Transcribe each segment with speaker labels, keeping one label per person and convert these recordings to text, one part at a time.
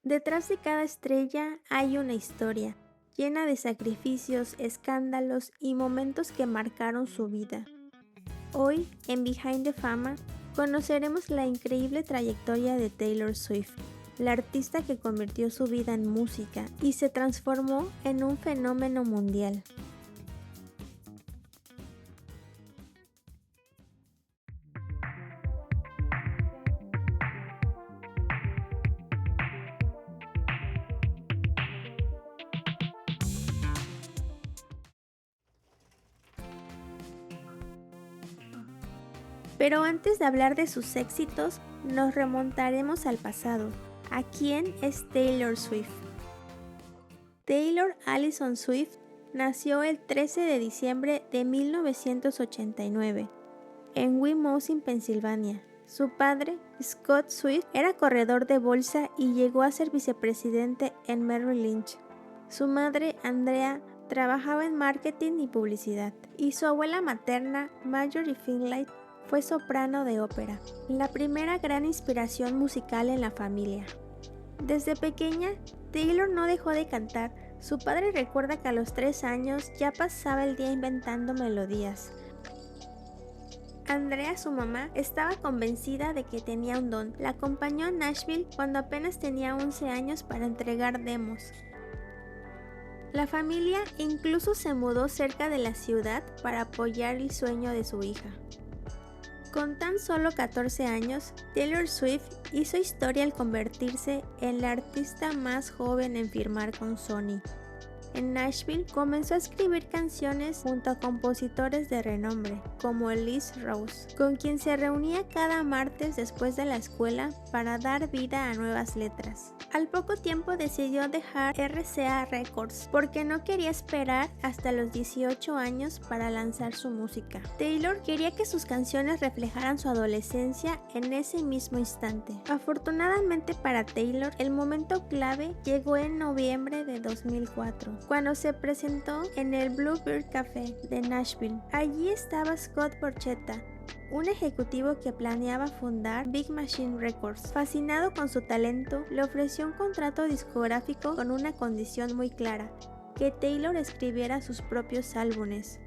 Speaker 1: Detrás de cada estrella hay una historia, llena de sacrificios, escándalos y momentos que marcaron su vida. Hoy, en Behind the Fama, conoceremos la increíble trayectoria de Taylor Swift, la artista que convirtió su vida en música y se transformó en un fenómeno mundial. Pero antes de hablar de sus éxitos, nos remontaremos al pasado. ¿A quién es Taylor Swift? Taylor Allison Swift nació el 13 de diciembre de 1989 en Wisconsin, Pensilvania. Su padre, Scott Swift, era corredor de bolsa y llegó a ser vicepresidente en Merrill Lynch. Su madre, Andrea, trabajaba en marketing y publicidad, y su abuela materna, Marjorie Finlay, fue soprano de ópera, la primera gran inspiración musical en la familia. Desde pequeña, Taylor no dejó de cantar. Su padre recuerda que a los 3 años ya pasaba el día inventando melodías. Andrea, su mamá, estaba convencida de que tenía un don. La acompañó a Nashville cuando apenas tenía 11 años para entregar demos. La familia incluso se mudó cerca de la ciudad para apoyar el sueño de su hija. Con tan solo 14 años, Taylor Swift hizo historia al convertirse en la artista más joven en firmar con Sony. En Nashville comenzó a escribir canciones junto a compositores de renombre, como Liz Rose, con quien se reunía cada martes después de la escuela para dar vida a nuevas letras. Al poco tiempo decidió dejar RCA Records porque no quería esperar hasta los 18 años para lanzar su música. Taylor quería que sus canciones reflejaran su adolescencia en ese mismo instante. Afortunadamente para Taylor, el momento clave llegó en noviembre de 2004, cuando se presentó en el Bluebird Café de Nashville. Allí estaba Scott Borchetta, un ejecutivo que planeaba fundar Big Machine Records. Fascinado con su talento, le ofreció un contrato discográfico con una condición muy clara: que Taylor escribiera sus propios álbumes.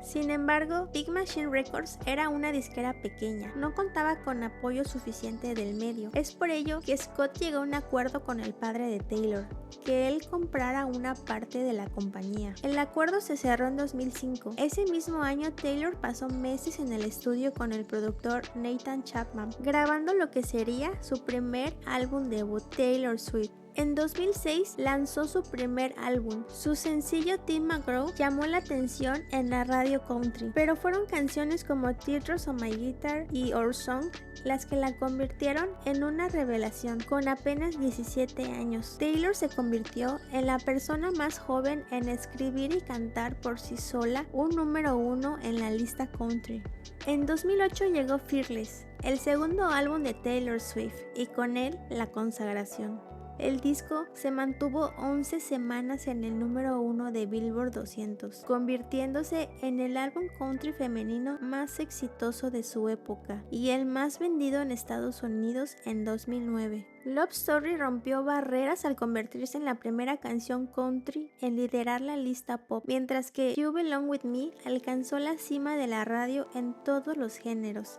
Speaker 1: Sin embargo, Big Machine Records era una disquera pequeña, no contaba con apoyo suficiente del medio. Es por ello que Scott llegó a un acuerdo con el padre de Taylor, que él comprara una parte de la compañía. El acuerdo se cerró en 2005. Ese mismo año, Taylor pasó meses en el estudio con el productor Nathan Chapman, grabando lo que sería su primer álbum debut, Taylor Swift. En 2006 lanzó su primer álbum. Su sencillo Tim McGraw llamó la atención en la radio country, pero fueron canciones como Teardrops on My Guitar y Our Song las que la convirtieron en una revelación. Con apenas 17 años, Taylor se convirtió en la persona más joven en escribir y cantar por sí sola un número 1 en la lista country. En 2008 llegó Fearless, el segundo álbum de Taylor Swift, y con él la consagración. El disco se mantuvo 11 semanas en el número 1 de Billboard 200, convirtiéndose en el álbum country femenino más exitoso de su época y el más vendido en Estados Unidos en 2009. Love Story rompió barreras al convertirse en la primera canción country en liderar la lista pop, mientras que You Belong With Me alcanzó la cima de la radio en todos los géneros.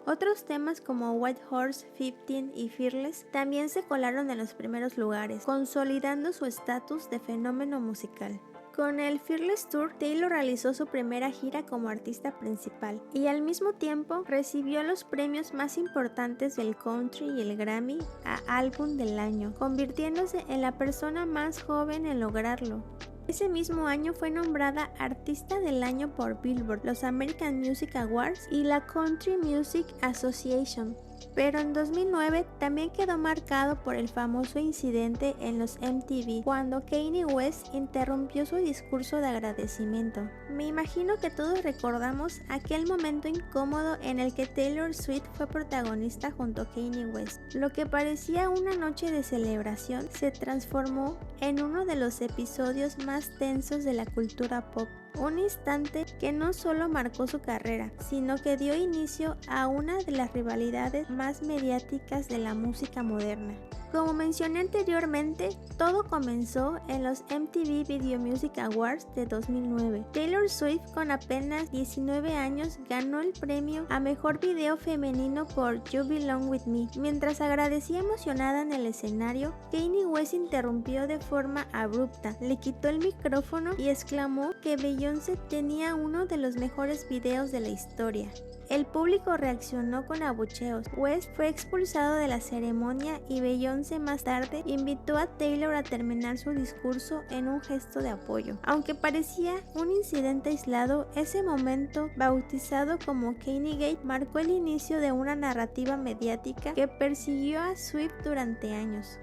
Speaker 1: Otros temas como White Horse, 15 y Fearless también se colaron en los primeros lugares, consolidando su estatus de fenómeno musical. Con el Fearless Tour, Taylor realizó su primera gira como artista principal y al mismo tiempo recibió los premios más importantes del country y el Grammy a Álbum del Año, convirtiéndose en la persona más joven en lograrlo. Ese mismo año fue nombrada Artista del Año por Billboard, los American Music Awards y la Country Music Association. Pero en 2009 también quedó marcado por el famoso incidente en los MTV, cuando Kanye West interrumpió su discurso de agradecimiento. Me imagino que todos recordamos aquel momento incómodo en el que Taylor Swift fue protagonista junto a Kanye West. Lo que parecía una noche de celebración se transformó en uno de los episodios más tensos de la cultura pop. Un instante que no solo marcó su carrera, sino que dio inicio a una de las rivalidades más mediáticas de la música moderna. Como mencioné anteriormente, todo comenzó en los MTV Video Music Awards de 2009. Taylor Swift, con apenas 19 años, ganó el premio a Mejor Video Femenino por You Belong With Me. Mientras agradecía emocionada en el escenario, Kanye West interrumpió de forma abrupta, le quitó el micrófono y exclamó que Beyoncé tenía uno de los mejores videos de la historia. El público reaccionó con abucheos. West fue expulsado de la ceremonia y Beyoncé más tarde invitó a Taylor a terminar su discurso en un gesto de apoyo. Aunque parecía un incidente aislado, ese momento, bautizado como Kanye's Gate, marcó el inicio de una narrativa mediática que persiguió a Swift durante años.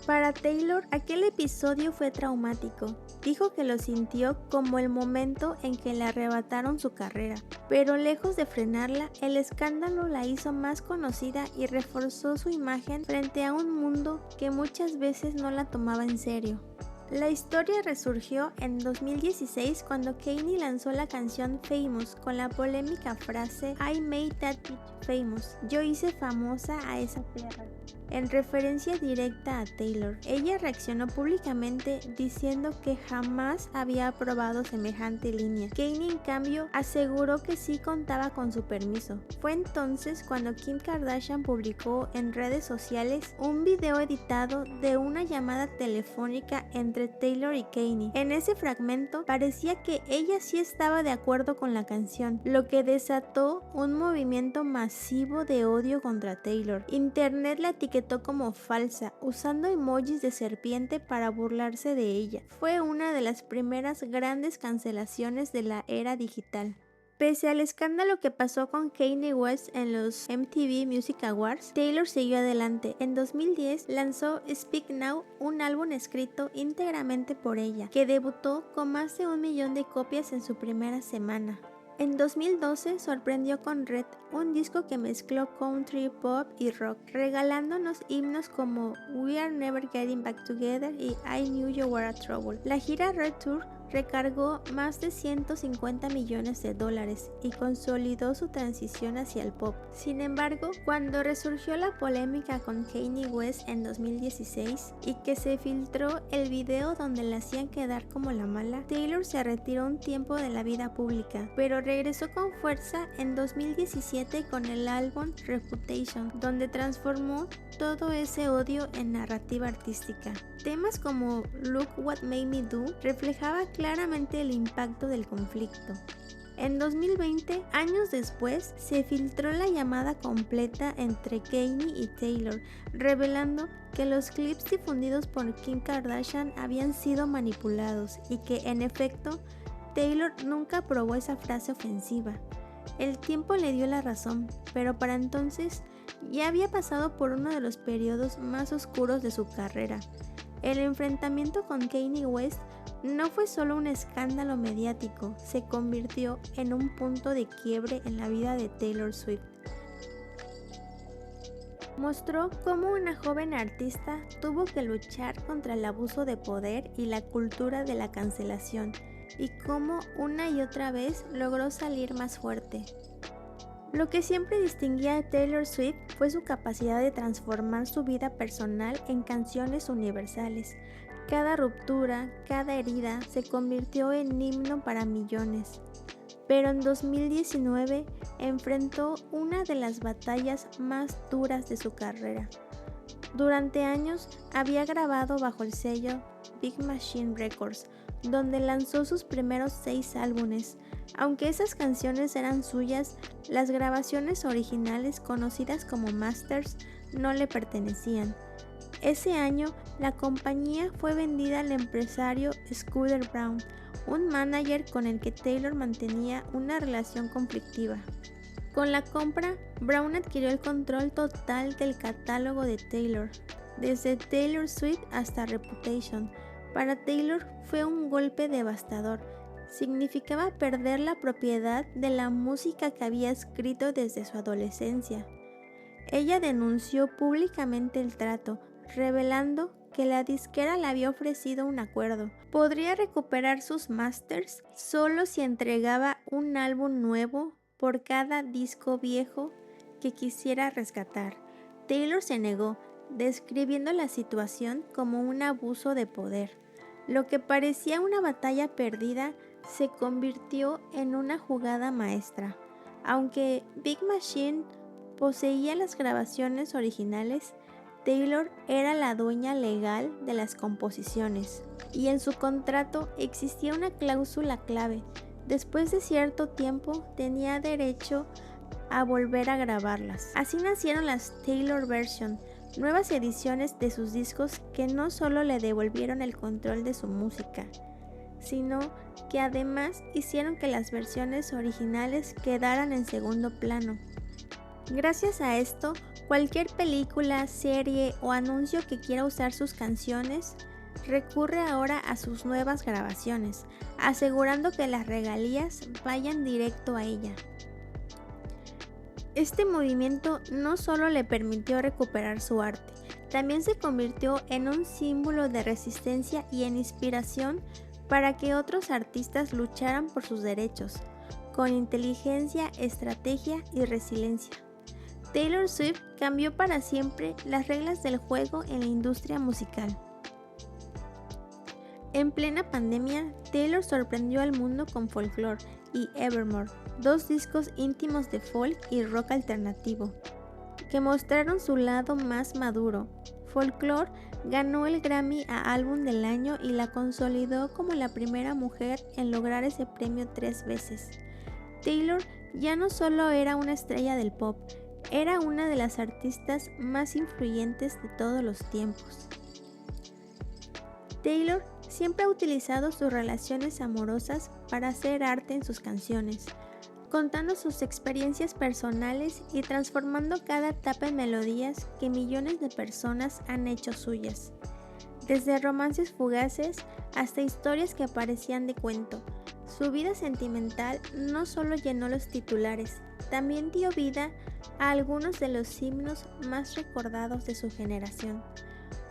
Speaker 1: Para Taylor, aquel episodio fue traumático. Dijo que lo sintió como el momento en que le arrebataron su carrera, pero lejos de frenarla, el escándalo la hizo más conocida y reforzó su imagen frente a un mundo que muchas veces no la tomaba en serio. La historia resurgió en 2016 cuando Kanye lanzó la canción Famous con la polémica frase I made that bitch famous, yo hice famosa a esa perra, en referencia directa a Taylor. Ella reaccionó públicamente diciendo que jamás había aprobado semejante línea. Kanye, en cambio, aseguró que sí contaba con su permiso. Fue entonces cuando Kim Kardashian publicó en redes sociales un video editado de una llamada telefónica entre Taylor y Kanye. En ese fragmento parecía que ella sí estaba de acuerdo con la canción, lo que desató un movimiento masivo de odio contra Taylor. Internet la etiquetó como falsa, usando emojis de serpiente para burlarse de ella. Fue una de las primeras grandes cancelaciones de la era digital. Pese al escándalo que pasó con Kanye West en los MTV Music Awards, Taylor siguió adelante. En 2010 lanzó Speak Now, un álbum escrito íntegramente por ella, que debutó con más de 1 millón de copias en su primera semana. En 2012 sorprendió con Red, un disco que mezcló country, pop y rock, regalándonos himnos como We Are Never Getting Back Together y I Knew You Were a Trouble. La gira Red Tour recargó más de 150 millones de dólares y consolidó su transición hacia el pop. Sin embargo, cuando resurgió la polémica con Kanye West en 2016 y que se filtró el video donde la hacían quedar como la mala, Taylor se retiró un tiempo de la vida pública, pero regresó con fuerza en 2017 con el álbum Reputation, donde transformó todo ese odio en narrativa artística. Temas como Look What Made Me Do reflejaba claramente el impacto del conflicto. En 2020, años después, se filtró la llamada completa entre Kanye y Taylor, revelando que los clips difundidos por Kim Kardashian habían sido manipulados y que, en efecto, Taylor nunca aprobó esa frase ofensiva. El tiempo le dio la razón, pero para entonces ya había pasado por uno de los periodos más oscuros de su carrera. El enfrentamiento con Kanye West no fue solo un escándalo mediático, se convirtió en un punto de quiebre en la vida de Taylor Swift. Mostró cómo una joven artista tuvo que luchar contra el abuso de poder y la cultura de la cancelación, y cómo una y otra vez logró salir más fuerte. Lo que siempre distinguía a Taylor Swift fue su capacidad de transformar su vida personal en canciones universales. Cada ruptura, cada herida se convirtió en himno para millones. Pero en 2019 enfrentó una de las batallas más duras de su carrera. Durante años había grabado bajo el sello Big Machine Records, donde lanzó sus primeros 6 álbumes. Aunque esas canciones eran suyas, las grabaciones originales, conocidas como masters, no le pertenecían. Ese año, la compañía fue vendida al empresario Scooter Braun, un manager con el que Taylor mantenía una relación conflictiva. Con la compra, Braun adquirió el control total del catálogo de Taylor, desde Taylor Swift hasta Reputation. Para Taylor fue un golpe devastador. Significaba perder la propiedad de la música que había escrito desde su adolescencia. Ella denunció públicamente el trato, revelando que la disquera le había ofrecido un acuerdo. Podría recuperar sus masters solo si entregaba un álbum nuevo por cada disco viejo que quisiera rescatar. Taylor se negó. describiendo la situación como un abuso de poder. Lo que parecía una batalla perdida se convirtió en una jugada maestra. Aunque Big Machine poseía las grabaciones originales, Taylor era la dueña legal de las composiciones, y en su contrato existía una cláusula clave. Después de cierto tiempo tenía derecho a volver a grabarlas. Así nacieron las Taylor Version, nuevas ediciones de sus discos que no solo le devolvieron el control de su música, sino que además hicieron que las versiones originales quedaran en segundo plano. Gracias a esto, cualquier película, serie o anuncio que quiera usar sus canciones recurre ahora a sus nuevas grabaciones, asegurando que las regalías vayan directo a ella. Este movimiento no solo le permitió recuperar su arte, también se convirtió en un símbolo de resistencia y en inspiración para que otros artistas lucharan por sus derechos, con inteligencia, estrategia y resiliencia. Taylor Swift cambió para siempre las reglas del juego en la industria musical. En plena pandemia, Taylor sorprendió al mundo con Folklore y Evermore, dos discos íntimos de folk y rock alternativo, que mostraron su lado más maduro. Folklore ganó el Grammy a Álbum del Año y la consolidó como la primera mujer en lograr ese premio 3 veces. Taylor ya no solo era una estrella del pop, era una de las artistas más influyentes de todos los tiempos. Taylor siempre ha utilizado sus relaciones amorosas para hacer arte en sus canciones, contando sus experiencias personales y transformando cada etapa en melodías que millones de personas han hecho suyas. Desde romances fugaces hasta historias que parecían de cuento, su vida sentimental no solo llenó los titulares, también dio vida a algunos de los himnos más recordados de su generación.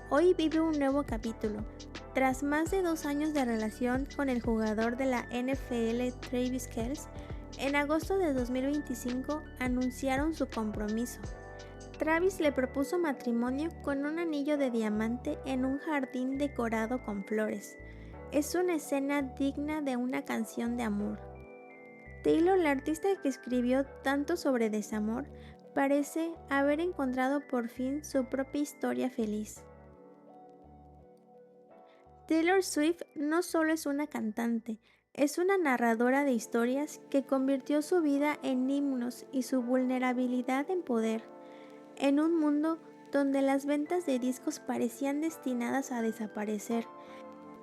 Speaker 1: Hoy vive un nuevo capítulo. Tras más de 2 años de relación con el jugador de la NFL Travis Kelce, en agosto de 2025 anunciaron su compromiso. Travis le propuso matrimonio con un anillo de diamante en un jardín decorado con flores. Es una escena digna de una canción de amor. Taylor, la artista que escribió tanto sobre desamor, parece haber encontrado por fin su propia historia feliz. Taylor Swift no solo es una cantante, es una narradora de historias que convirtió su vida en himnos y su vulnerabilidad en poder. En un mundo donde las ventas de discos parecían destinadas a desaparecer,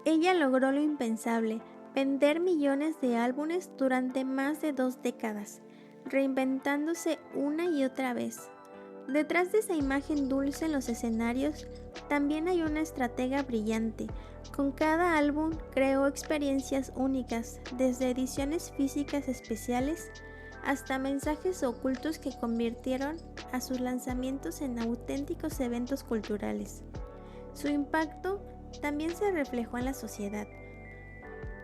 Speaker 1: ella logró lo impensable: vender millones de álbumes durante más de 2 décadas, reinventándose una y otra vez. Detrás de esa imagen dulce en los escenarios, también hay una estratega brillante. Con cada álbum creó experiencias únicas, desde ediciones físicas especiales hasta mensajes ocultos que convirtieron a sus lanzamientos en auténticos eventos culturales. Su impacto también se reflejó en la sociedad.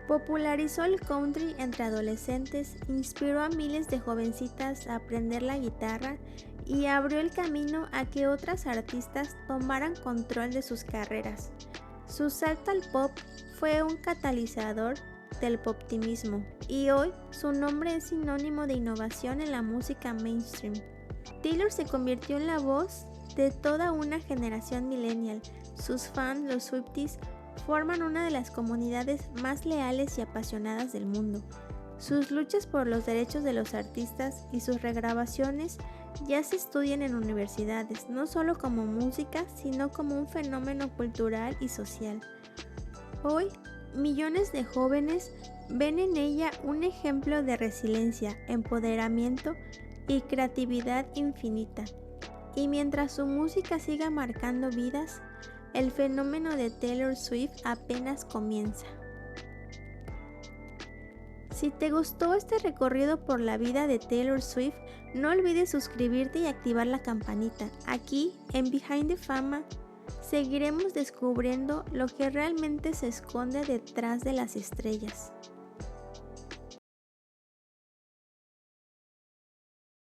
Speaker 1: Popularizó el country entre adolescentes, inspiró a miles de jovencitas a aprender la guitarra y abrió el camino a que otras artistas tomaran control de sus carreras. Su salto al pop fue un catalizador del poptimismo y hoy su nombre es sinónimo de innovación en la música mainstream. Taylor se convirtió en la voz de toda una generación millennial. Sus fans, los Swifties, forman una de las comunidades más leales y apasionadas del mundo. Sus luchas por los derechos de los artistas y sus regrabaciones ya se estudian en universidades, no solo como música, sino como un fenómeno cultural y social. Hoy, millones de jóvenes ven en ella un ejemplo de resiliencia, empoderamiento y creatividad infinita. Y mientras su música siga marcando vidas, el fenómeno de Taylor Swift apenas comienza. Si te gustó este recorrido por la vida de Taylor Swift, no olvides suscribirte y activar la campanita. Aquí, en Behind the Fama, seguiremos descubriendo lo que realmente se esconde detrás de las estrellas.